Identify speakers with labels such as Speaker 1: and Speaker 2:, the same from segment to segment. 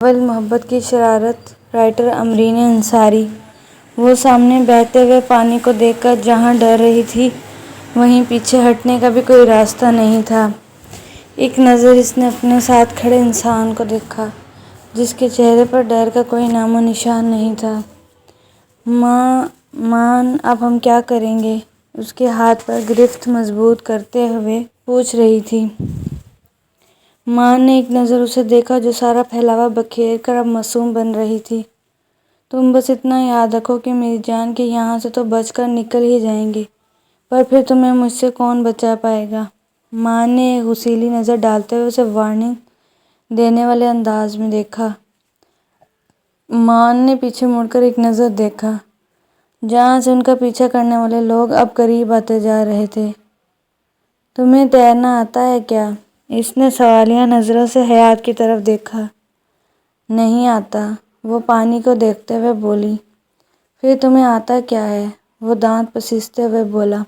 Speaker 1: Novel محبت کی شرارت، رائٹر امرین انصاری۔ وہ سامنے بہتے ہوئے پانی کو دیکھ کر جہاں ڈر رہی تھی وہیں پیچھے ہٹنے کا بھی کوئی راستہ نہیں تھا۔ ایک نظر اس نے اپنے ساتھ کھڑے انسان کو دیکھا جس کے چہرے پر ڈر کا کوئی نام و نشان نہیں تھا۔ مان اب ہم کیا کریں گے؟ اس کے ہاتھ پر گرفت مضبوط کرتے ہوئے پوچھ رہی تھی۔ مان نے ایک نظر اسے دیکھا جو سارا پھیلاوا بکھیر کر اب معصوم بن رہی تھی۔ تم بس اتنا یاد رکھو کہ میری جان کہ یہاں سے تو بچ کر نکل ہی جائیں گے، پر پھر تمہیں مجھ سے کون بچا پائے گا؟ مان نے ایک غصیلی نظر ڈالتے ہوئے اسے وارننگ دینے والے انداز میں دیکھا۔ مان نے پیچھے مڑ کر ایک نظر دیکھا جہاں سے ان کا پیچھا کرنے والے لوگ اب قریب آتے جا رہے تھے۔ تمہیں تیرنا آتا ہے کیا؟ اس نے سوالیہ نظروں سے حیات کی طرف دیکھا۔ نہیں آتا، وہ پانی کو دیکھتے ہوئے بولی۔ پھر تمہیں آتا کیا ہے؟ وہ دانت پسیجتے ہوئے بولا۔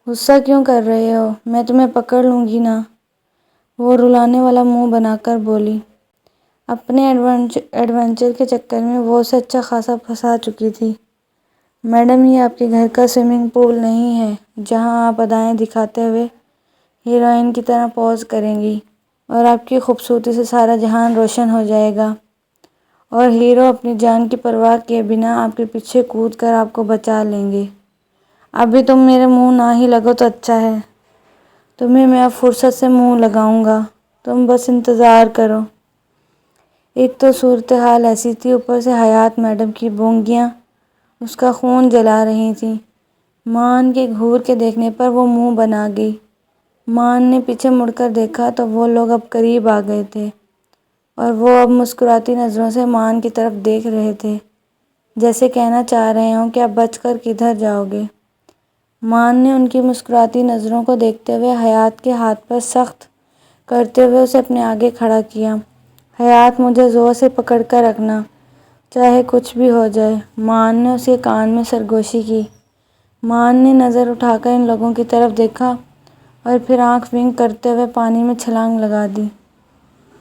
Speaker 1: غصہ کیوں کر رہے ہو؟ میں تمہیں پکڑ لوں گی نا، وہ رلانے والا منہ بنا کر بولی۔ اپنے ایڈونچر کے چکر میں وہ اسے اچھا خاصا پھنسا چکی تھی۔ میڈم، یہ آپ کے گھر کا سوئمنگ پول نہیں ہے جہاں آپ ادائیں دکھاتے ہوئے ہیروئن کی طرح پوز کریں گی اور آپ کی خوبصورتی سے سارا جہان روشن ہو جائے گا اور ہیرو اپنی جان کی پرواہ کیے بنا آپ کے پیچھے کود کر آپ کو بچا لیں گے۔ ابھی تم میرے منہ نہ ہی لگو تو اچھا ہے، تمہیں میں اب فرصت سے منہ لگاؤں گا، تم بس انتظار کرو۔ ایک تو صورتحال ایسی تھی، اوپر سے حیات میڈم کی بونگیاں اس کا خون جلا رہی تھیں۔ مان کے گھور کے دیکھنے پر وہ منہ بنا گئی۔ مان نے پیچھے مڑ کر دیکھا تو وہ لوگ اب قریب آ گئے تھے اور وہ اب مسکراتی نظروں سے مان کی طرف دیکھ رہے تھے، جیسے کہنا چاہ رہے ہوں کہ اب بچ کر کدھر جاؤ گے؟ مان نے ان کی مسکراتی نظروں کو دیکھتے ہوئے حیات کے ہاتھ پر سخت کرتے ہوئے اسے اپنے آگے کھڑا کیا۔ حیات، مجھے زور سے پکڑ کر رکھنا، چاہے کچھ بھی ہو جائے۔ مان نے اس کے کان میں سرگوشی کی۔ مان نے نظر اٹھا کر ان لوگوں کی طرف دیکھا اور پھر آنکھ ونک کرتے ہوئے پانی میں چھلانگ لگا دی۔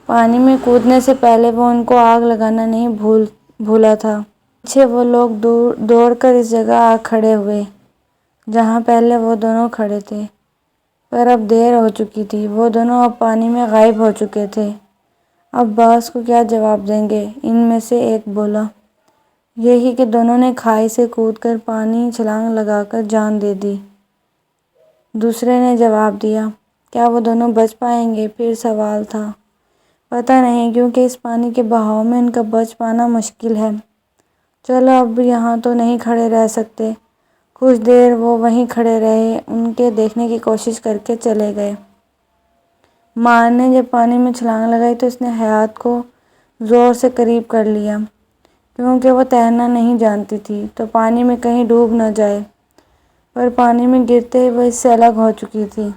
Speaker 1: پانی میں کودنے سے پہلے وہ ان کو آگ لگانا نہیں بھولا تھا۔ پیچھے وہ لوگ دوڑ کر اس جگہ آ کھڑے ہوئے جہاں پہلے وہ دونوں کھڑے تھے، پر اب دیر ہو چکی تھی، وہ دونوں اب پانی میں غائب ہو چکے تھے۔ اب باس کو کیا جواب دیں گے؟ ان میں سے ایک بولا۔ یہی کہ دونوں نے کھائی سے کود کر پانی چھلانگ لگا کر جان دے دی۔ دوسرے نے جواب دیا۔ کیا وہ دونوں بچ پائیں گے؟ پھر سوال تھا۔ پتہ نہیں، کیونکہ اس پانی کے بہاؤ میں ان کا بچ پانا مشکل ہے۔ چلو اب یہاں تو نہیں کھڑے رہ سکتے۔ کچھ دیر وہ وہیں کھڑے رہے، ان کے دیکھنے کی کوشش کر کے چلے گئے۔ مان نے جب پانی میں چھلانگ لگائی تو اس نے حیات کو زور سے قریب کر لیا، کیونکہ وہ تیرنا نہیں جانتی تھی تو پانی میں کہیں ڈوب نہ جائے، پر پانی میں گرتے ہی وہ اس سے الگ ہو چکی تھی۔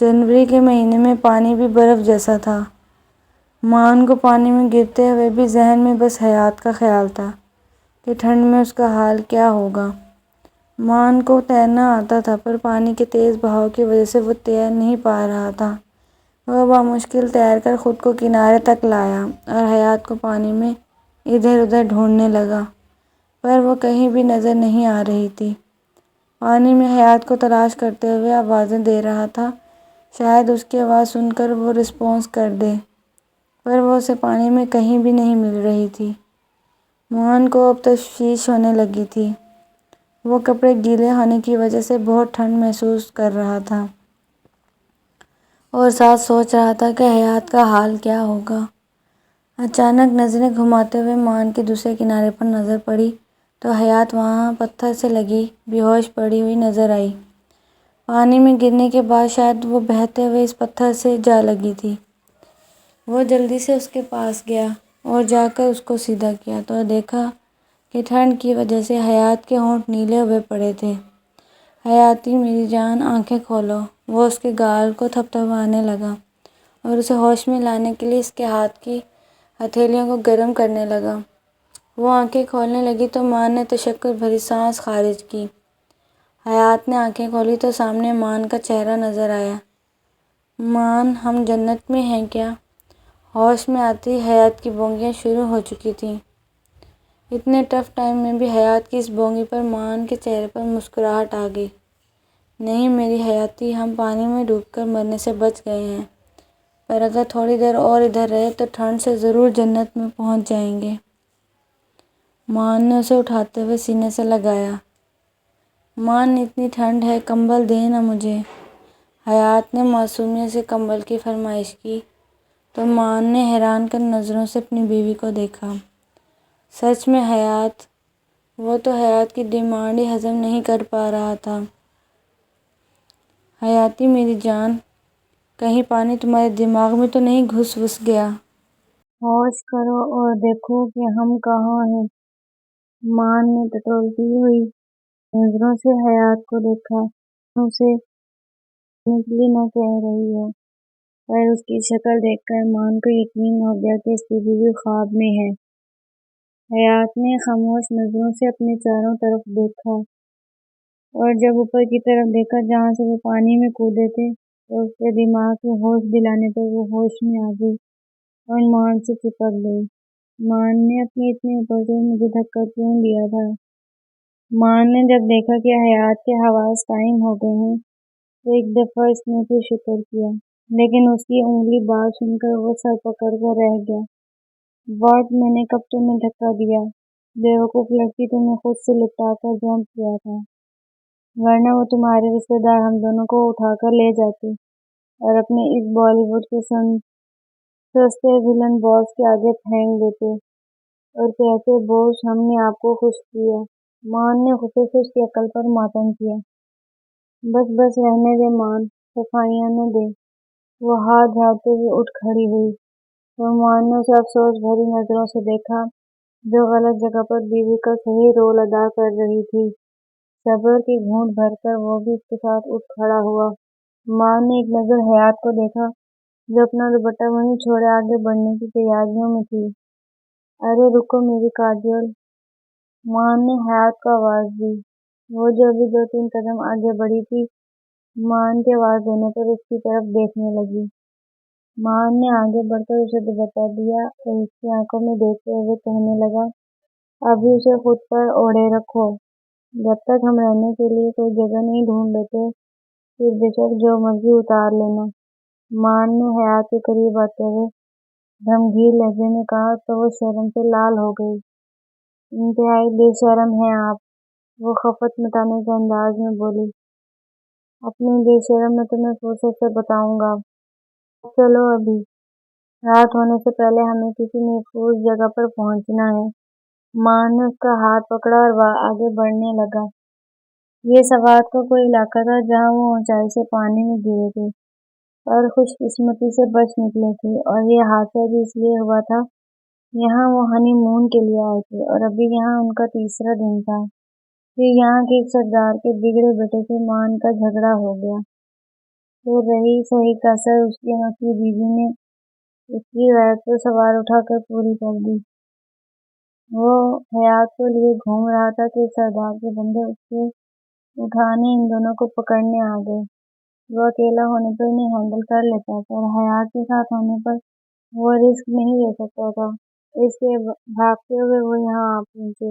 Speaker 1: جنوری کے مہینے میں پانی بھی برف جیسا تھا۔ مان کو پانی میں گرتے ہوئے بھی ذہن میں بس حیات کا خیال تھا کہ ٹھنڈ میں اس کا حال کیا ہوگا۔ مان کو تیرنا آتا تھا، پر پانی کے تیز بہاؤ کی وجہ سے وہ تیر نہیں پا رہا تھا۔ وہ بامشکل تیر کر خود کو کنارے تک لایا اور حیات کو پانی میں ادھر ادھر ڈھونڈنے لگا، پر وہ کہیں بھی نظر نہیں آ رہی تھی۔ پانی میں حیات کو تلاش کرتے ہوئے آوازیں دے رہا تھا، شاید اس کی آواز سن کر وہ رسپانس کر دے، پر وہ اسے پانی میں کہیں بھی نہیں مل رہی تھی۔ مان کو اب تشویش ہونے لگی تھی۔ وہ کپڑے گیلے ہونے کی وجہ سے بہت ٹھنڈ محسوس کر رہا تھا اور ساتھ سوچ رہا تھا کہ حیات کا حال کیا ہوگا۔ اچانک نظریں گھماتے ہوئے مان کے دوسرے کنارے پر نظر پڑی تو حیات وہاں پتھر سے لگی بے ہوش پڑی ہوئی نظر آئی۔ پانی میں گرنے کے بعد شاید وہ بہتے ہوئے اس پتھر سے جا لگی تھی۔ وہ جلدی سے اس کے پاس گیا اور جا کر اس کو سیدھا کیا تو دیکھا کہ ٹھنڈ کی وجہ سے حیات کے ہونٹ نیلے ہوئے پڑے تھے۔ حیاتی، میری جان، آنکھیں کھولو، وہ اس کے گال کو تھپتھپانے لگا اور اسے ہوش میں لانے کے لیے اس کے ہاتھ کی ہتھیلیوں کو گرم کرنے لگا۔ وہ آنکھیں کھولنے لگی تو مان نے تشکر بھری سانس خارج کی۔ حیات نے آنکھیں کھولی تو سامنے مان کا چہرہ نظر آیا۔ مان، ہم جنت میں ہیں کیا؟ ہوش میں آتی حیات کی بونگیاں شروع ہو چکی تھیں۔ اتنے ٹف ٹائم میں بھی حیات کی اس بونگی پر مان کے چہرے پر مسکراہٹ آ گئی۔ نہیں میری حیاتی، ہم پانی میں ڈوب کر مرنے سے بچ گئے ہیں، پر اگر تھوڑی دیر اور ادھر رہے تو ٹھنڈ سے ضرور جنت میں پہنچ جائیں گے۔ مان نے اسے اٹھاتے ہوئے سینے سے لگایا۔ مان اتنی ٹھنڈ ہے، کمبل دے نا مجھے۔ حیات نے معصومیت سے کمبل کی فرمائش کی تو مان نے حیران کن نظروں سے اپنی بیوی کو دیکھا۔ سچ میں حیات، وہ تو حیات کی ڈیمانڈ ہی ہضم نہیں کر پا رہا تھا۔ حیاتی میری جان، کہیں پانی تمہارے دماغ میں تو نہیں گھس وس گیا؟ ہوش کرو اور دیکھو کہ ہم کہاں ہیں۔ مان نے ٹٹولتی ہوئی نظروں سے حیات کو دیکھا۔ اسے کے لیے نہ کہہ رہی ہے، پر اس کی شکل دیکھ کر مان کو یقین ہو گیا کہ اس کی بیوی خواب میں ہے۔ حیات نے خاموش نظروں سے اپنے چاروں طرف دیکھا اور جب اوپر کی طرف دیکھا جہاں سے وہ پانی میں کودے تھے تو اس کے دماغ کو ہوش دلانے پر وہ ہوش میں آ گئی اور مان سے چپک گئی۔ مان نے اپنی اتنی اوپر سے مجھے دھکا کیوں دیا تھا؟ مان نے جب دیکھا کہ حیات کے حواس قائم ہو گئے ہیں تو ایک دفعہ اس نے پھر شکر کیا، لیکن اس کی انگلی بات سن کر وہ سر پکڑ کر رہ گیا۔ واٹ، میں نے کب تمہیں دھکا دیا؟ بیوقوف لڑکی، تمہیں خود سے لپٹا کر جمپ کیا تھا، ورنہ وہ تمہارے رشتے دار ہم دونوں کو اٹھا کر لے جاتے اور اپنے اس بالی ووڈ کے سستے ولن باس کے آگے پھینک دیتے اور کہتے بوس ہم نے آپ کو خوش کیا۔ مان نے خوشی سے اس کی عقل پر ماتم کیا۔ بس بس رہنے دے مان، صفائیاں نہ دے۔ وہ ہاتھ جھاڑتے ہوئے اٹھ کھڑی ہوئی اور مان نے اسے افسوس بھری نظروں سے دیکھا جو غلط جگہ پر بیوی کا صحیح رول ادا کر رہی تھی۔ صبر کی گھونٹ بھر کر وہ بھی اس کے ساتھ اٹھ کھڑا ہوا۔ مان نے ایک نظر حیات کو دیکھا جو اپنا دوپٹہ وہیں چھوڑے آگے بڑھنے کی تیاریوں میں تھی۔ ارے رکو میری کاجول، مان نے حیات کو آواز دی۔ وہ جو ابھی 2-3 قدم آگے بڑھی تھی، مان کے آواز دینے پر اس کی طرف دیکھنے لگی۔ مان نے آگے بڑھ کر اسے دوپٹہ دیا اور اس کی آنکھوں میں دیکھتے ہوئے کہنے لگا ابھی اسے خود پر اوڑھے رکھو، جب تک ہم رہنے کے لیے کوئی جگہ نہیں ڈھونڈ لیتے پھر بے شک جو مرضی اتار لینا۔ مان نے حیات کے قریب آتے ہوئے غمگین لہجے میں کہا تو وہ شرم سے لال ہو گئی۔ انتہائی بے شرم ہیں آپ، وہ خفت مٹانے کے انداز میں بولی۔ اپنی بے شرم میں تمہیں فرصت سے بتاؤں گا۔ چلو ابھی، رات ہونے سے پہلے ہمیں کسی محفوظ جگہ پر پہنچنا ہے۔ مان نے اس کا ہاتھ پکڑا اور وہ آگے بڑھنے لگا۔ یہ سوات کا کوئی علاقہ تھا جہاں وہ اونچائی سے پانی میں گرے تھے پر خوش قسمتی سے بچ نکلے تھے، اور یہ حادثہ بھی اس لیے ہوا تھا یہاں وہ ہنی مون کے لیے آئے تھے اور ابھی یہاں ان کا تیسرا دن تھا۔ پھر یہاں کے ایک سردار کے بگڑے بیٹے سے مان کا جھگڑا ہو گیا، پھر رہی سہی کسر اس کی بیوی نے اس کی غیرت پر سوار اٹھا کر پوری کر دی۔ وہ حیات کو لیے گھوم رہا تھا کہ سردار کے بندے اس کے اٹھانے ان دونوں کو پکڑنے آ گئے۔ وہ اکیلا ہونے پر انہیں ہینڈل کر لیتا پر حیات کے ساتھ ہونے پر وہ رسک نہیں لے سکتا تھا، اس لیے بھاگتے ہوئے وہ یہاں آ پہنچے۔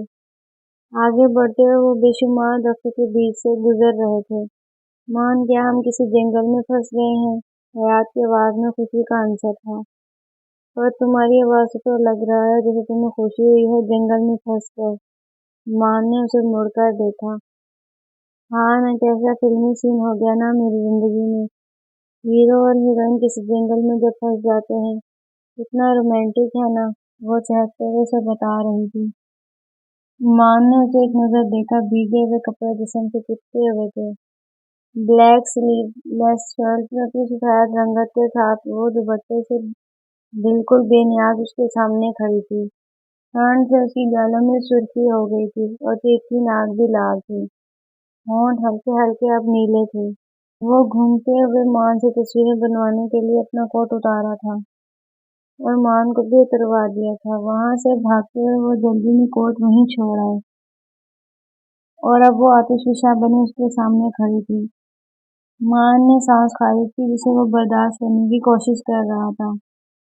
Speaker 1: آگے بڑھتے ہوئے وہ بے شمار درختوں کے بیچ سے گزر رہے تھے۔ مان، کیا ہم کسی جنگل میں پھنس گئے ہیں؟ حیات کی آواز میں خوشی کا عنصر تھا، پر تمہاری آواز سے تو لگ رہا ہے جیسے تمہیں خوشی ہوئی ہے جنگل میں پھنس کر۔ مان نے اسے مڑ کر دیکھا۔ ہاں نا، کیسا فلمی سین ہو گیا نا میری زندگی میں، ہیرو اور ہیروئن کسی جنگل میں جب پھنس جاتے ہیں، کتنا رومانٹک ہے نا، وہ چہکتے ہوئے اسے بتا رہی تھی۔ مان نے اسے ایک نظر دیکھا۔ بھیگے ہوئے کپڑے جسم سے چپکے ہوئے تھے، بلیک سلیو لیس شرٹ میں اپنی سفید رنگت کے ساتھ وہ دوپٹے سے بالکل بے نیاز اس کے سامنے کھڑی تھی۔ ٹھنڈ سے اس کی گالوں میں سرخی ہو گئی تھی اور تیکھی ناک بھی لال تھی، ہونٹ ہلکے ہلکے اب نیلے تھے۔ وہ گھومتے ہوئے مان سے تصویریں بنوانے کے لیے اپنا کوٹ اتارا تھا اور مان کو بھی اتروا دیا تھا۔ وہاں سے بھاگتے ہوئے وہ جلدی میں کوٹ وہیں چھوڑ آئے اور اب وہ آتش فشاں بنی اس کے سامنے کھڑی تھی۔ مان نے سانس خارج کی جسے وہ برداشت کرنے کی کوشش کر رہا تھا،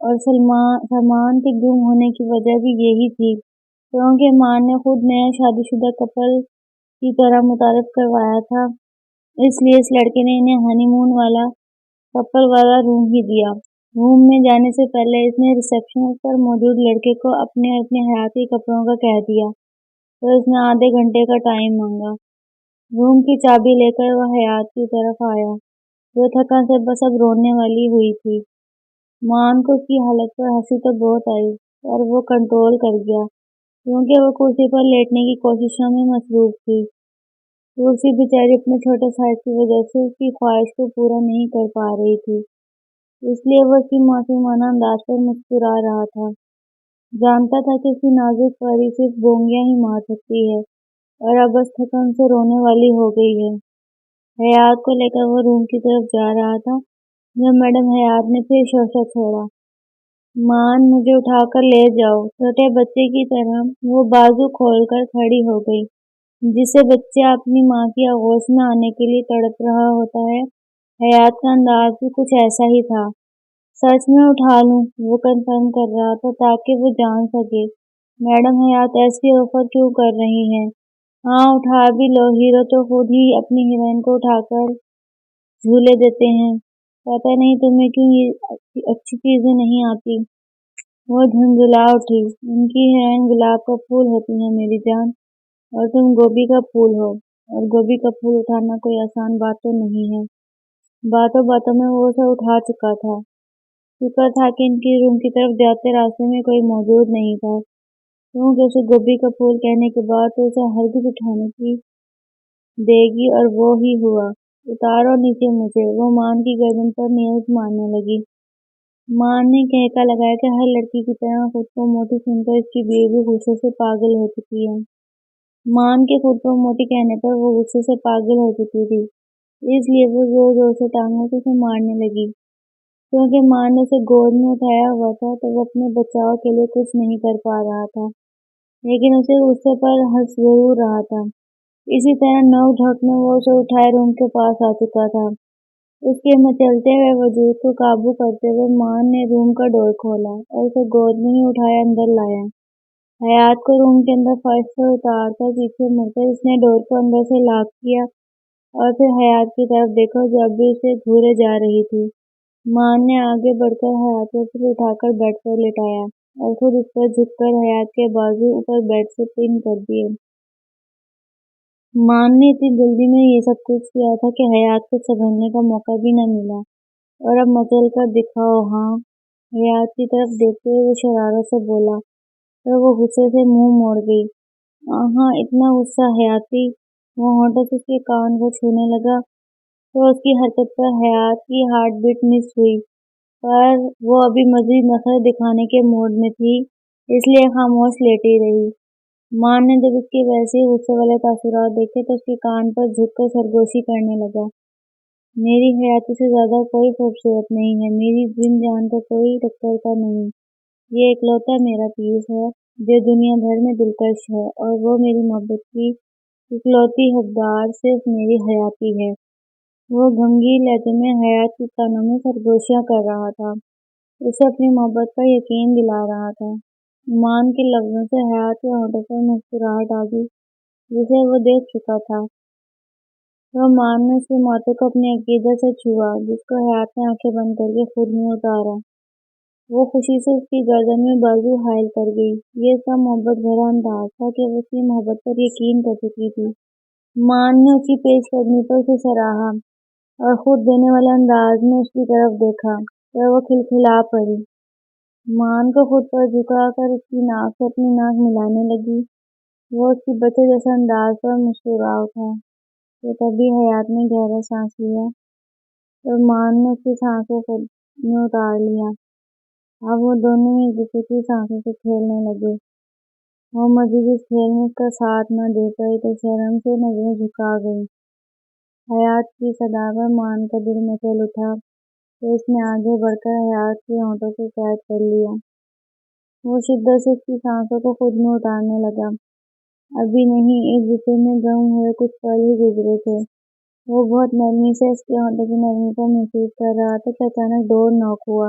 Speaker 1: اور سلمان کے گم ہونے کی وجہ بھی یہی تھی، کیونکہ ماں نے خود نیا شادی شدہ کپل کی طرح متعارف کروایا تھا، اس لیے اس لڑکے نے انہیں ہنی مون والا کپل والا روم ہی دیا۔ روم میں جانے سے پہلے اس نے ریسیپشن پر موجود لڑکے کو اپنے حیات کے کپڑوں کا کہہ دیا، تو اس نے آدھے گھنٹے کا ٹائم مانگا۔ روم کی چابی لے کر وہ حیات کی طرف آیا، جو تھکن سے بس اب رونے والی ہوئی تھی۔ مان کو اس کی حالت پر ہنسی تو بہت آئی، پر وہ کنٹرول کر گیا، کیونکہ وہ کرسی پر لیٹنے کی کوششوں میں مصروف تھی۔ کرسی بیچاری اپنے چھوٹے سائز کی وجہ سے اس کی خواہش کو پورا نہیں کر پا رہی تھی، اس لیے وہ اس کی معصومانہ انداز پر مسکرا رہا تھا۔ جانتا تھا کہ اس کی نازک پری صرف بونگیاں ہی مار سکتی ہے، اور اب بس تھکن سے رونے والی ہو گئی ہے۔ حیات کو لے کر وہ روم کی طرف جا رہا تھا جب میڈم حیات نے پھر شوشہ چھوڑا، مان مجھے اٹھا کر لے جاؤ۔ چھوٹے بچے کی طرح وہ بازو کھول کر کھڑی ہو گئی، جسے بچہ اپنی ماں کی آغوش میں آنے کے لیے تڑپ رہا ہوتا ہے۔ حیات کا انداز بھی کچھ ایسا ہی تھا۔ سچ میں اٹھا لوں؟ وہ کنفرم کر رہا تھا تاکہ وہ جان سکے میڈم حیات ایسی آفر کیوں کر رہی ہیں۔ ہاں اٹھا بھی لو، ہیرو تو خود ہی اپنی ہیروئن کو اٹھا کر جھولے دیتے ہیں، پتہ نہیں تمہیں کیوں یہ اچھی چیزیں نہیں آتی۔ وہ جھنجھلا اٹھی، ان کی ہیروئن گلاب کا پھول ہوتی ہے میری جان، اور تم گوبھی کا پھول ہو، اور گوبھی کا پھول اٹھانا کوئی آسان بات تو نہیں ہے۔ باتوں باتوں میں وہ اسے اٹھا چکا تھا۔ شکر تھا کہ ان کی روم کی طرف جاتے راستے میں کوئی موجود نہیں تھا، کیونکہ اسے گوبھی کا پھول کہنے کے بعد تو اسے ہرگز اٹھانے کی دے گی، اور وہ ہی ہوا۔ اتارو نیچے مجھے، وہ مان کی گردن پر نیز مارنے لگی۔ مان نے کہکا لگایا کہ ہر لڑکی کی طرح خود کو موٹی سن کر اس کی بیوی بھی غصے سے پاگل ہو چکی ہے۔ مان کے خود کو موٹی کہنے پر وہ غصے سے پاگل ہو چکی تھی، اس لیے وہ زور زور سے ٹانگوں سے اسے مارنے لگی۔ کیونکہ مان نے اسے گود میں اٹھایا ہوا تھا تو وہ اپنے بچاؤ کے لیے کچھ نہیں کر پا رہا تھا، لیکن اسے غصے پر ہنس ضرور رہا تھا۔ اسی طرح نوک جھونک میں وہ اسے اٹھائے روم کے پاس آ چکا تھا۔ اس کے مچلتے ہوئے وجود کو قابو کرتے ہوئے مان نے روم کا ڈور کھولا اور اسے گود میں ہی اٹھائے اندر لایا۔ حیات کو روم کے اندر فرش پر اتار کر پیچھے مڑ کر اس نے ڈور کو اندر سے لاک کیا، اور پھر حیات کی طرف دیکھا جو اب بھی اسے گھورے جا رہی تھی۔ مان نے آگے بڑھ کر حیات کو پھر اٹھا کر بیڈ پر لٹایا، اور خود اس پر جھک کر حیات کے بازو اوپر بیڈ سے پن کر دیے۔ مان نے اتنی جلدی میں یہ سب کچھ کیا تھا کہ حیات کو سنبھلنے کا موقع بھی نہ ملا، اور اب مچل کر دکھاؤ ہاں؟ حیات کی طرف دیکھتے ہوئے وہ شرارت سے بولا، پر وہ غصے سے منہ موڑ گئی۔ ہاں اتنا غصہ حیاتی؟ وہ ہونٹوں سے اس کے کان کو چھونے لگا تو اس کی حرکت پر حیات کی ہارٹ بیٹ مس ہوئی، پر وہ ابھی مزید نخرے دکھانے کے موڈ میں تھی، اس لیے خاموش لیٹی رہی۔ مان نے جب اس کے ویسے ہی غصے والے تاثرات دیکھے تو اس کے کان پر جھک کر سرگوشی کرنے لگا۔ میری حیاتی سے زیادہ کوئی خوبصورت نہیں ہے، میری زن جان کا کوئی ٹکر کا نہیں، یہ اکلوتا میرا پیس ہے جو دنیا بھر میں دلکش ہے، اور وہ میری محبت کی اکلوتی حقدار صرف میری حیاتی ہے۔ وہ غمگین لہجے میں حیات کے کانوں میں سرگوشیاں کر رہا تھا، اسے اپنی محبت کا یقین دلا رہا تھا۔ مان کے لفظوں سے حیات کے ہونٹوں پر مسکراہٹ آ گئی جسے وہ دیکھ چکا تھا، تو مان نے اس کے ماتھے کو اپنے عقیدت سے چھوا جس کو حیات نے آنکھیں بند کر کے خود میں اتارا۔ وہ خوشی سے اس کی گردن میں بازو حائل کر گئی۔ یہ سب محبت بھرا انداز تھا کہ وہ اس کی محبت پر یقین کر چکی تھی۔ مان نے اس کی پیش قدمی پر اسے سراہا اور خود دینے والے انداز میں اس کی طرف دیکھا، تو وہ کھلکھلا پڑی۔ مان کو خود پر جھکا کر اس کی ناک سے اپنی ناک ملانے لگی۔ وہ اس کی بچے جیسے انداز پر مسکرا اٹھا، تو تبھی حیات نے گہرا سانس لیا، اور مان نے اس کی سانسیں خود میں اتار لیا۔ اب وہ دونوں ہی ایک دوسرے کی سانسوں سے کھیلنے لگے۔ وہ مزید اس کھیل میں اس کا ساتھ نہ دے پائی تو شرم سے نظریں جھکا گئی۔ حیات کی صدا پر مان کا دل مچل اٹھا تو اس نے آگے بڑھ کر حیات کے ہونٹوں کو قید کر لیا۔ وہ شدت سے اس کی سانسوں کو خود میں اتارنے لگا۔ ابھی نہیں، ایک دوسرے میں گم ہوئے کچھ پل ہی گزرے تھے۔ وہ بہت نرمی سے اس کے ہونٹوں کی نرمی کو محسوس کر رہا تھا کہ اچانک ڈور ناک ہوا۔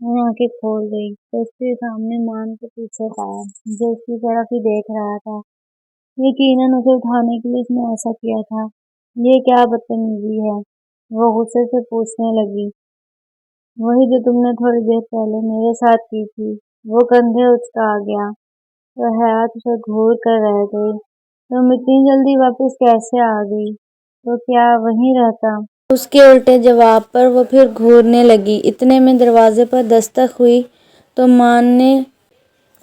Speaker 1: وہ آنکھیں کھول گئی تو اس کے سامنے مان کو پیچھے پایا جو اس کی طرف ہی دیکھ رہا تھا۔ یقیناً اسے اٹھانے کے لیے اس نے ایسا کیا تھا۔ یہ کیا بدتمیزی ہے؟ وہ غصے سے پوچھنے لگی۔ وہی جو تم نے تھوڑی دیر پہلے میرے ساتھ کی تھی۔ وہ کندھے اچکا گیا تو حیات اسے گھور کر رہ گئی۔ تم اتنی جلدی واپس کیسے آ گئی؟ تو کیا وہیں رہتا؟ اس کے الٹے جواب پر وہ پھر گھورنے لگی۔ اتنے میں دروازے پر دستک ہوئی تو مان نے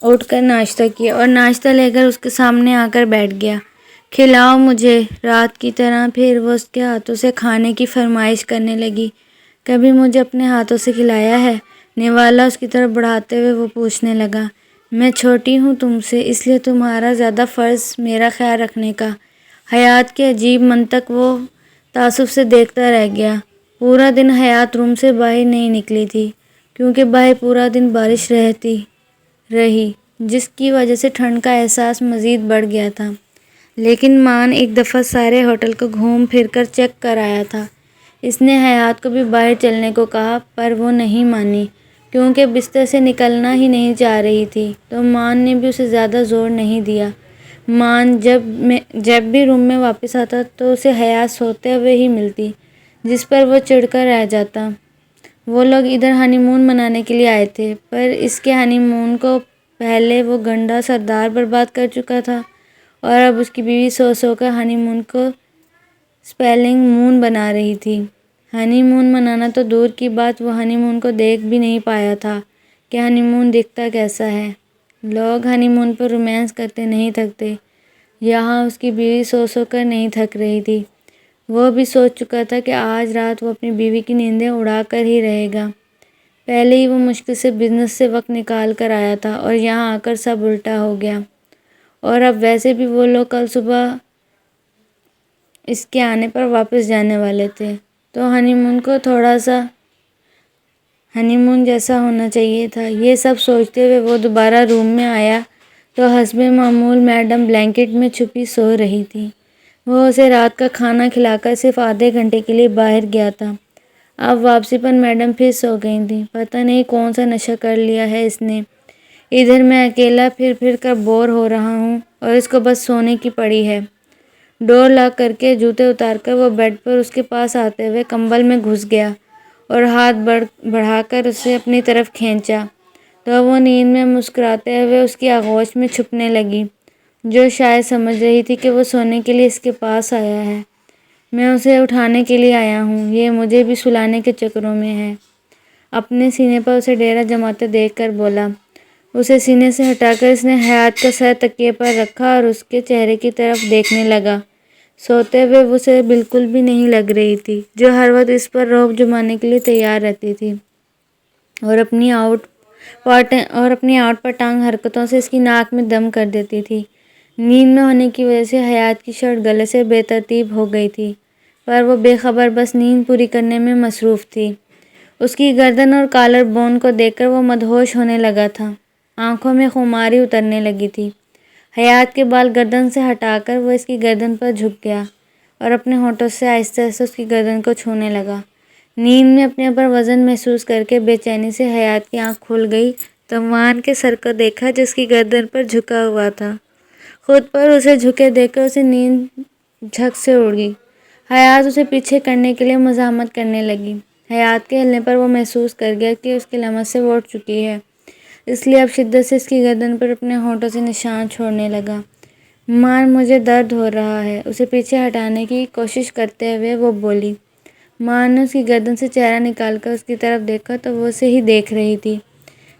Speaker 1: اٹھ کر ناشتہ کیا اور ناشتہ لے کر اس کے سامنے آ کر بیٹھ گیا۔ کھلاؤ مجھے، رات کی طرح پھر وہ اس کے ہاتھوں سے کھانے کی فرمائش کرنے لگی۔ کبھی مجھے اپنے ہاتھوں سے کھلایا ہے؟ نوالا اس کی طرف بڑھاتے ہوئے وہ پوچھنے لگا۔ میں چھوٹی ہوں تم سے، اس لیے تمہارا زیادہ فرض میرا خیال رکھنے کا۔ حیات کے عجیب منطق وہ تعصب سے دیکھتا رہ گیا۔ پورا دن حیات روم سے باہر نہیں نکلی تھی کیونکہ باہر پورا دن بارش رہی جس کی وجہ سے ٹھنڈ کا احساس مزید بڑھ گیا تھا۔ لیکن مان ایک دفعہ سارے ہوٹل کو گھوم پھر کر چیک کر آیا تھا۔ اس نے حیات کو بھی باہر چلنے کو کہا پر وہ نہیں مانی کیونکہ بستر سے نکلنا ہی نہیں چاہ رہی تھی، تو مان نے بھی اسے زیادہ زور نہیں دیا۔ مان جب بھی روم میں واپس آتا تو اسے حیات سوتے ہوئے ہی ملتی، جس پر وہ چڑھ کر رہ جاتا۔ وہ لوگ ادھر ہنی مون منانے کے لیے آئے تھے پر اس کے ہنی مون کو پہلے وہ گنڈا سردار برباد کر چکا تھا اور اب اس کی بیوی سو سو کر ہنی مون کو سپیلنگ مون بنا رہی تھی۔ ہنی مون منانا تو دور کی بات، وہ ہنی مون کو دیکھ بھی نہیں پایا تھا کہ ہنی مون دکھتا کیسا ہے۔ لوگ ہنی مون پر رومانس کرتے نہیں تھکتے، یہاں اس کی بیوی سو سو کر نہیں تھک رہی تھی۔ وہ بھی سوچ چکا تھا کہ آج رات وہ اپنی بیوی کی نیندیں اڑا کر ہی رہے گا۔ پہلے ہی وہ مشکل سے بزنس سے وقت نکال کر آیا تھا اور یہاں آ کر سب الٹا ہو گیا، اور اب ویسے بھی وہ لوگ کل صبح اس کے آنے پر واپس جانے والے تھے، تو ہنی مون کو تھوڑا سا ہنی مون جیسا ہونا چاہیے تھا۔ یہ سب سوچتے ہوئے وہ دوبارہ روم میں آیا تو حسب معمول میڈم بلینکٹ میں چھپی سو رہی تھی۔ وہ اسے رات کا کھانا کھلا کر صرف آدھے گھنٹے کے لیے باہر گیا تھا۔ اب واپسی پر میڈم پھر سو گئی تھیں۔ پتہ نہیں کون سا نشہ کر لیا ہے اس نے۔ ادھر میں اکیلا پھر کر بور ہو رہا ہوں اور اس کو بس سونے کی پڑی ہے۔ ڈور لاک کر کے جوتے اتار کر وہ بیڈ پر اس کے پاس آتے ہوئے کمبل میں گھس گیا اور ہاتھ بڑھا کر اسے اپنی طرف کھینچا تو وہ نیند میں مسکراتے ہوئے اس کی آغوش میں چھپنے لگی، جو شاید سمجھ رہی تھی کہ وہ سونے کے لیے اس کے پاس آیا ہے۔ میں اسے اٹھانے کے لیے آیا ہوں، یہ مجھے بھی سلانے کے چکروں میں ہے۔ اپنے سینے پر اسے ڈیرا جماتے دیکھ کر بولا۔ اسے سینے سے ہٹا کر اس نے حیات کا سر تکیے پر رکھا اور اس کے چہرے کی طرف دیکھنے لگا۔ سوتے ہوئے وہ اسے بالکل بھی نہیں لگ رہی تھی، جو ہر وقت اس پر رعب جمانے کے لیے تیار رہتی تھی اور اپنی آؤٹ پر ٹانگ حرکتوں سے اس کی ناک میں دم کر دیتی تھی۔ نیند میں ہونے کی وجہ سے حیات کی شرٹ گلے سے بے ترتیب ہو گئی تھی، پر وہ بے خبر بس نیند پوری کرنے میں مصروف تھی۔ اس کی گردن اور کالر بون کو دیکھ کر وہ مدہوش ہونے لگا تھا، آنکھوں میں خماری اترنے لگی تھی۔ حیات کے بال گردن سے ہٹا کر وہ اس کی گردن پر جھک گیا اور اپنے ہونٹوں سے آہستہ آہستہ اس کی گردن کو چھونے لگا۔ نیند میں اپنے اوپر وزن محسوس کر کے بے چینی سے حیات کی آنکھ کھل گئی تو مان کے سر کو دیکھا جو اس کی گردن پر جھکا ہوا تھا۔ خود پر اسے جھکے دیکھ کر اسے نیند جھک سے اڑ گئی۔ حیات اسے پیچھے کرنے کے لیے مزاحمت کرنے لگی۔ حیات کے ہلنے پر وہ محسوس کر گیا کہ اس کی لمس سے وہ اٹھ چکی ہے، اس لیے اب شدت سے اس کی گردن پر اپنے ہونٹوں سے نشان چھوڑنے لگا۔ مان، مجھے درد ہو رہا ہے، اسے پیچھے ہٹانے کی کوشش کرتے ہوئے وہ بولی۔ مان نے اس کی گردن سے چہرہ نکال کر اس کی طرف دیکھا تو وہ اسے ہی دیکھ رہی تھی۔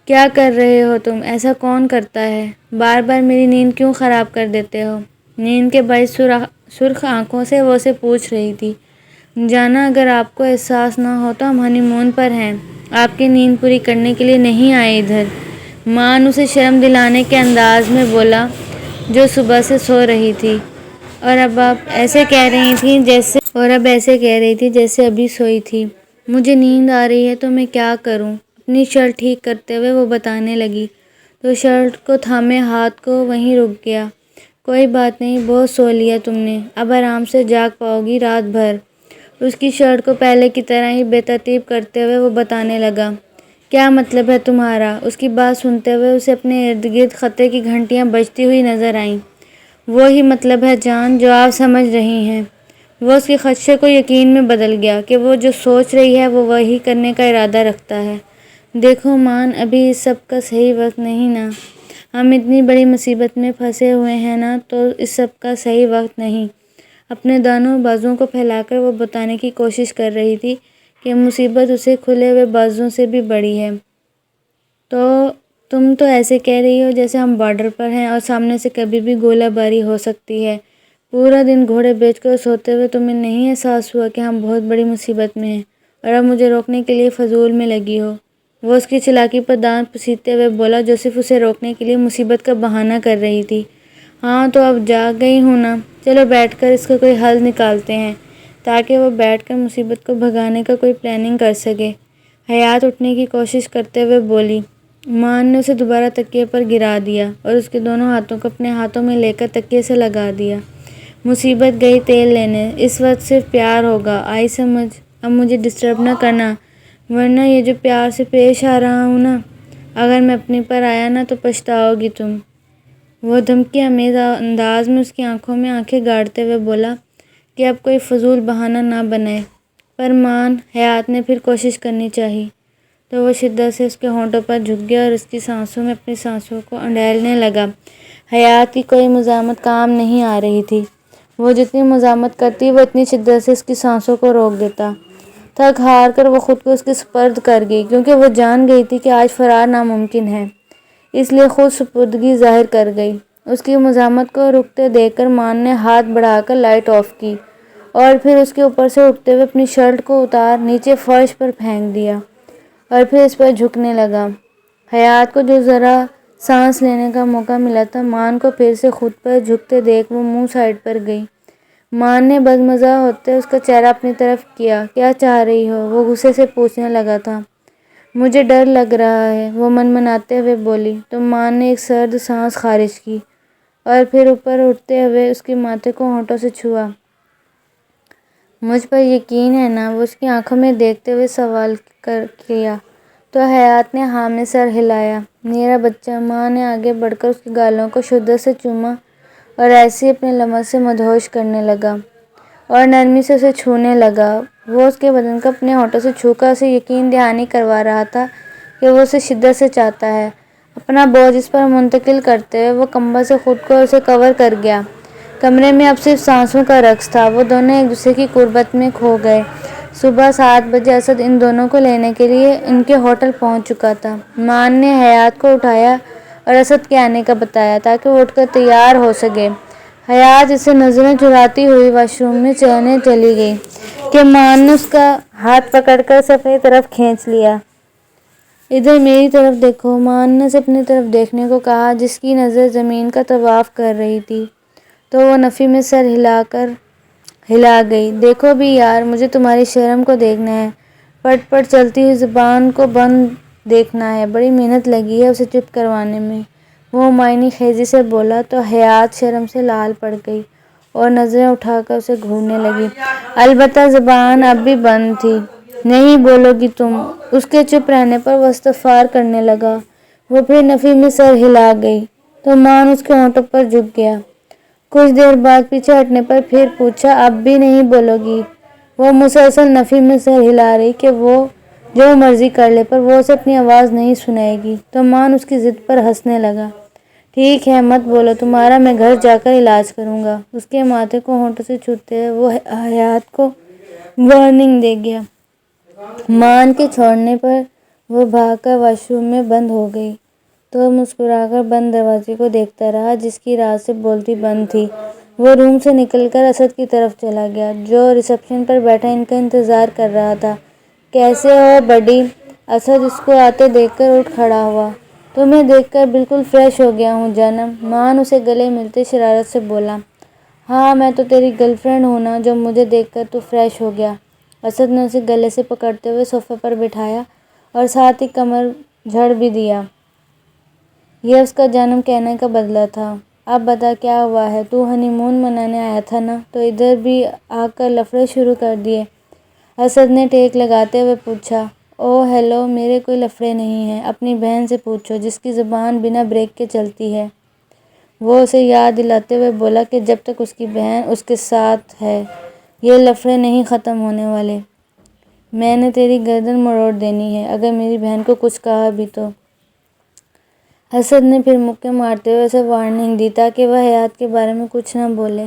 Speaker 1: کیا کر رہے ہو تم؟ ایسا کون کرتا ہے؟ بار بار میری نیند کیوں خراب کر دیتے ہو؟ نیند کے باعث سرخ آنکھوں سے وہ اسے پوچھ رہی تھی۔ جانا، اگر آپ کو احساس نہ ہو تو ہم ہنی مون پر ہیں، آپ کی نیند پوری کرنے کے لیے نہیں آئے ادھر۔ مان اسے شرم دلانے کے انداز میں بولا، جو صبح سے سو رہی تھی اور اب ایسے کہہ رہی تھی جیسے ابھی سوئی تھی۔ مجھے نیند آ رہی ہے تو میں کیا کروں؟ اپنی شرٹ ٹھیک کرتے ہوئے وہ بتانے لگی تو شرٹ کو تھامے ہاتھ کو وہیں رک گیا۔ کوئی بات نہیں، بہت سو لیا تم نے، اب آرام سے جاگ پاؤ گی رات بھر۔ اس کی شرٹ کو پہلے کی طرح ہی بے ترتیب کرتے ہوئے وہ بتانے لگا۔ کیا مطلب ہے تمہارا؟ اس کی بات سنتے ہوئے اسے اپنے ارد گرد خطرے کی گھنٹیاں بجتی ہوئی نظر آئیں۔ وہی مطلب ہے جان جو آپ سمجھ رہی ہیں۔ وہ اس کے خدشے کو یقین میں بدل گیا کہ وہ جو سوچ رہی ہے وہ وہی کرنے کا ارادہ رکھتا ہے۔ دیکھو مان، ابھی اس سب کا صحیح وقت نہیں نا۔ ہم اتنی بڑی مصیبت میں پھنسے ہوئے ہیں نا، تو اس سب کا صحیح وقت نہیں۔ اپنے دونوں بازوؤں کو پھیلا کر وہ بتانے کی کوشش کر رہی تھی کہ مصیبت اسے کھلے ہوئے بازوؤں سے بھی بڑی ہے۔ تو تم تو ایسے کہہ رہی ہو جیسے ہم بارڈر پر ہیں اور سامنے سے کبھی بھی گولہ باری ہو سکتی ہے۔ پورا دن گھوڑے بیچ کر سوتے ہوئے تمہیں نہیں احساس ہوا کہ ہم بہت بڑی مصیبت میں ہیں اور اب مجھے روکنے کے لیے فضول میں لگی ہو؟ وہ اس کی چالاکی پر دانت پیستے ہوئے بولا، جو صرف اسے روکنے کے لیے مصیبت کا بہانہ کر رہی تھی۔ ہاں تو اب جاگ گئی ہوں نا، چلو بیٹھ کر اس کا کوئی حل نکالتے ہیں، تاکہ وہ بیٹھ کر مصیبت کو بھگانے کا کوئی پلاننگ کر سکے۔ حیات اٹھنے کی کوشش کرتے ہوئے بولی۔ مان نے اسے دوبارہ تکیے پر گرا دیا اور اس کے دونوں ہاتھوں کو اپنے ہاتھوں میں لے کر تکیے سے لگا دیا۔ مصیبت گئی تیل لینے، اس وقت صرف پیار ہوگا، آئی سمجھ؟ اب مجھے ڈسٹرب نہ کرنا، ورنہ یہ جو پیار سے پیش آ رہا ہوں نا، اگر میں اپنی پر آیا نا تو پچھتاؤ گی تم۔ وہ دھمکی آمیز انداز میں اس کی آنکھوں میں آنکھیں گاڑتے ہوئے بولا کہ اب کوئی فضول بہانہ نہ بنائے۔ پر مان، حیات نے پھر کوشش کرنی چاہی، تو وہ شدت سے اس کے ہونٹوں پر جھک گیا اور اس کی سانسوں میں اپنی سانسوں کو انڈیلنے لگا۔ حیات کی کوئی مزاحمت کام نہیں آ رہی تھی۔ وہ جتنی مزاحمت کرتی وہ اتنی شدت سے اس کی سانسوں کو روک دیتا۔ تھک ہار کر وہ خود کو اس کے سپرد کر گئی، کیونکہ وہ جان گئی تھی کہ آج فرار ناممکن ہے، اس لیے خود سپردگی ظاہر کر گئی۔ اس کی مزاحمت کو رکتے دیکھ کر مان نے ہاتھ بڑھا کر لائٹ آف کی اور پھر اس کے اوپر سے اٹھتے ہوئے اپنی شرٹ کو اتار نیچے فرش پر پھینک دیا اور پھر اس پر جھکنے لگا۔ حیات کو جو ذرا سانس لینے کا موقع ملا تھا، مان کو پھر سے خود پر جھکتے دیکھ وہ منہ سائڈ پر گئی۔ مان نے بدمزہ ہوتے اس کا چہرہ اپنی طرف کیا۔ کیا چاہ رہی ہو؟ وہ غصے سے پوچھنے لگا تھا۔ مجھے ڈر لگ رہا ہے، وہ منمناتے ہوئے بولی۔ تو مان نے ایک سرد سانس خارج کی اور پھر اوپر اٹھتے ہوئے اس کے ماتھے کو ہونٹوں سے چھوا۔ مجھ پر یقین ہے نا؟ وہ اس کی آنکھوں میں دیکھتے ہوئے سوال کیا۔ تو حیات نے ہاں میں سر ہلایا۔ میرا بچہ، ماں نے آگے بڑھ کر اس کے گالوں کو شدت سے چوما اور ایسے ہی اپنے لمس سے مدہوش کرنے لگا اور نرمی سے اسے چھونے لگا۔ وہ اس کے بدن کو اپنے ہونٹوں سے چھو کر اسے یقین دہانی کروا رہا تھا کہ وہ اسے شدت سے چاہتا ہے۔ اپنا بوجھ اس پر منتقل کرتے ہوئے وہ کمبل سے خود کو اسے کور کر گیا۔ کمرے میں اب صرف سانسوں کا رقص تھا۔ وہ دونوں ایک دوسرے کی قربت میں کھو گئے۔ صبح 7 بجے اسد ان دونوں کو لینے کے لیے ان کے ہوٹل پہنچ چکا تھا۔ مان نے حیات کو اٹھایا اور اسد کے آنے کا بتایا تاکہ وہ اٹھ کر تیار ہو سکے۔ حیات اس سے نظریں چراتی ہوئی واش روم میں چلنے چلی گئی کہ مان نے اس کا ہاتھ پکڑ کر اسے اپنی طرف کھینچ لیا۔ ادھر میری طرف دیکھو، مان نے اسے اپنی طرف دیکھنے کو کہا، جس کی نظر زمین کا طواف کر رہی تھی۔ تو وہ نفی میں سر ہلا گئی۔ دیکھو بھی یار، مجھے تمہاری شرم کو دیکھنا ہے، پٹ پٹ چلتی ہوئی زبان کو بند دیکھنا ہے۔ بڑی محنت لگی ہے اسے چپ کروانے میں، وہ معنی خیزی سے بولا۔ تو حیات شرم سے لال پڑ گئی اور نظریں اٹھا کر اسے گھورنے لگی، البتہ زبان اب بھی بند تھی۔ نہیں بولو گی تم؟ اس کے چپ رہنے پر وہ استغفار کرنے لگا۔ وہ پھر نفی میں سر ہلا گئی تو مان اس کے ہونٹوں پر جھک گیا۔ کچھ دیر بعد پیچھے ہٹنے پر پھر پوچھا، اب بھی نہیں بولو گی؟ وہ مسلسل نفی میں سر ہلا رہی کہ وہ جو مرضی کر لے پر وہ اسے اپنی آواز نہیں سنائے گی۔ تو مان اس کی ضد پر ہنسنے لگا۔ ٹھیک ہے، مت بولو، تمہارا میں گھر جا کر علاج کروں گا۔ اس کے ماتھے کو ہونٹوں سے چھوتے ہوئے وہ حیات کو وارننگ دے گیا۔ مان کے چھوڑنے پر وہ بھاگ کر واش روم میں بند ہو گئی تو مسکرا کر بند دروازے کو دیکھتا رہا، جس کی رات سے بولتی بند تھی۔ وہ روم سے نکل کر اسد کی طرف چلا گیا، جو ریسپشن پر بیٹھا ان کا انتظار کر رہا تھا۔ کیسے ہو بڈی؟ اسد اس کو آتے دیکھ کر اٹھ کھڑا ہوا۔ تمہیں دیکھ کر بالکل فریش ہو گیا ہوں جانم، مان اسے گلے ملتے شرارت سے بولا۔ ہاں میں تو تیری گرل فرینڈ ہوں نا، جو مجھے دیکھ کر تو فریش ہو گیا۔ اسد نے اسے گلے سے پکڑتے ہوئے صوفے پر بٹھایا اور ساتھ ہی کمر جھڑ بھی دیا۔ یہ اس کا جانم کہنے کا بدلہ تھا۔ اب بتا کیا ہوا ہے؟ تو ہنی مون منانے آیا تھا نا، تو ادھر بھی آ کر لفڑے شروع کر دیے؟ اسد نے ٹیک لگاتے ہوئے پوچھا۔ ہیلو، میرے کوئی لفڑے نہیں ہیں، اپنی بہن سے پوچھو جس کی زبان بنا بریک کے چلتی ہے۔ وہ اسے یاد دلاتے ہوئے بولا کہ جب تک اس کی بہن اس کے ساتھ ہے یہ لفڑے نہیں ختم ہونے والے۔ میں نے تیری گردن مروڑ دینی ہے اگر میری بہن کو کچھ کہا بھی تو۔ اسد نے پھر مکے مارتے ہوئے اسے وارننگ دی تاکہ وہ حیات کے بارے میں کچھ نہ بولے۔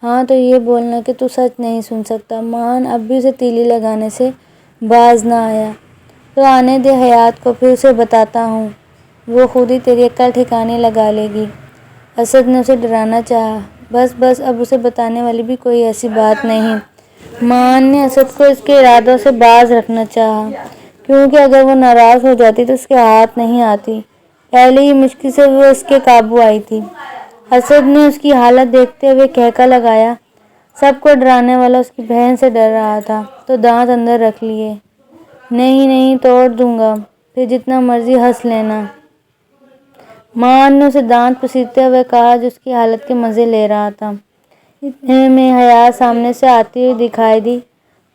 Speaker 1: ہاں تو یہ بولنا کہ تو سچ نہیں سن سکتا۔ مان اب بھی اسے تیلی لگانے سے باز نہ آیا۔ تو آنے دے حیات کو، پھر اسے بتاتا ہوں، وہ خود ہی تیری عقل ٹھکانے لگا لے گی۔ اسد نے اسے ڈرانا چاہا۔ بس اب اسے بتانے والی بھی کوئی ایسی بات نہیں۔ مان نے اسد کو اس کے ارادوں سے باز رکھنا چاہا کیونکہ اگر وہ ناراض ہو جاتی تو اس کے ہاتھ نہیں آتی۔ پہلے ہی مشکل سے وہ اس کے قابو آئی تھی۔ اسد نے اس کی حالت دیکھتے ہوئے کہکا لگایا۔ سب کو ڈرانے والا اس کی بہن سے ڈر رہا تھا تو دانت اندر رکھ لیے۔ نہیں توڑ دوں گا، پھر جتنا مرضی ہنس لینا۔ مان نے اسے دانت پسیدتے ہوئے کہا جو اس کی حالت کے مزے لے رہا تھا۔ اتنے میں حیات سامنے سے آتی ہوئی دکھائی دی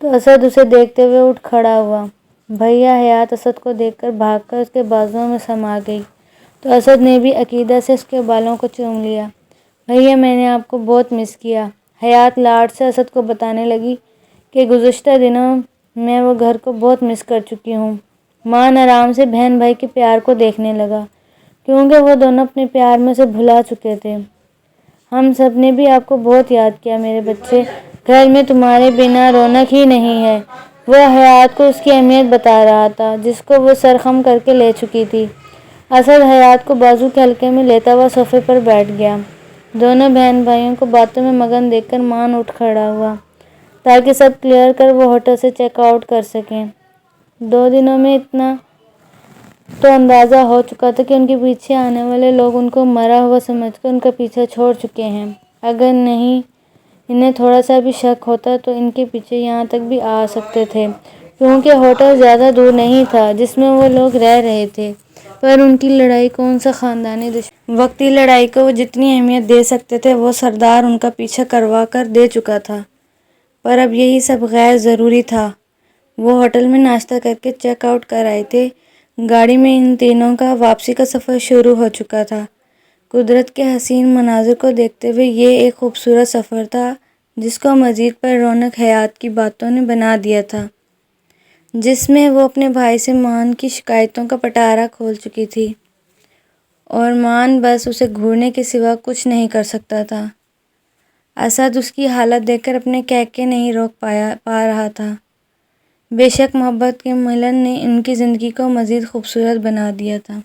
Speaker 1: تو اسد اسے دیکھتے ہوئے اٹھ کھڑا ہوا۔ بھیا حیات اسد کو دیکھ کر بھاگ کر اس کے بازوؤں میں سما گئی تو اسد نے بھی عقیدت سے اس کے بالوں کو چوم لیا۔ بھیا میں نے آپ کو بہت مس کیا۔ حیات لاڈ سے اسد کو بتانے لگی کہ گزشتہ دنوں میں وہ گھر کو بہت مس کر چکی ہوں۔ مان آرام سے بہن بھائی کے پیار کو دیکھنے لگا کیونکہ وہ دونوں اپنے پیار میں اسے بھلا چکے تھے۔ ہم سب نے بھی آپ کو بہت یاد کیا میرے بچے، گھر میں تمہارے بنا رونق ہی نہیں ہے۔ وہ حیات کو اس کی اہمیت بتا رہا تھا جس کو وہ سرخم کر کے لے چکی تھی۔ اسد حیات کو بازو کے حلقے میں لیتا ہوا صوفے پر بیٹھ گیا۔ دونوں بہن بھائیوں کو باتوں میں مگن دیکھ کر مان اٹھ کھڑا ہوا تاکہ سب کلیئر کر وہ ہوٹل سے چیک آؤٹ کر سکیں۔ 2 دنوں میں اتنا تو اندازہ ہو چکا تھا کہ ان کے پیچھے آنے والے لوگ ان کو مرا ہوا سمجھ کر ان کا پیچھا چھوڑ چکے ہیں۔ اگر نہیں انہیں تھوڑا سا بھی شک ہوتا تو ان کے پیچھے یہاں تک بھی آ سکتے تھے کیونکہ ہوٹل زیادہ دور نہیں تھا جس میں وہ لوگ رہ رہے تھے۔ پر ان کی لڑائی کون سا خاندانی دشمن؟ وقتی لڑائی کو وہ جتنی اہمیت دے سکتے تھے وہ سردار ان کا پیچھا کروا کر دے چکا تھا۔ پر اب یہی سب غیر ضروری تھا۔ وہ ہوٹل میں ناشتہ کر کے چیک آؤٹ کر آئے تھے۔ گاڑی میں ان تینوں کا واپسی کا سفر شروع ہو چکا تھا۔ قدرت کے حسین مناظر کو دیکھتے ہوئے یہ ایک خوبصورت سفر تھا جس کو مزید پر رونق حیات کی باتوں نے بنا دیا تھا جس میں وہ اپنے بھائی سے مان کی شکایتوں کا پٹارا کھول چکی تھی اور مان بس اسے گھورنے کے سوا کچھ نہیں کر سکتا تھا۔ اسد اس کی حالت دیکھ کر اپنے کہکے نہیں روک پا رہا تھا۔ بے شک محبت کے ملن نے ان کی زندگی کو مزید خوبصورت بنا دیا تھا۔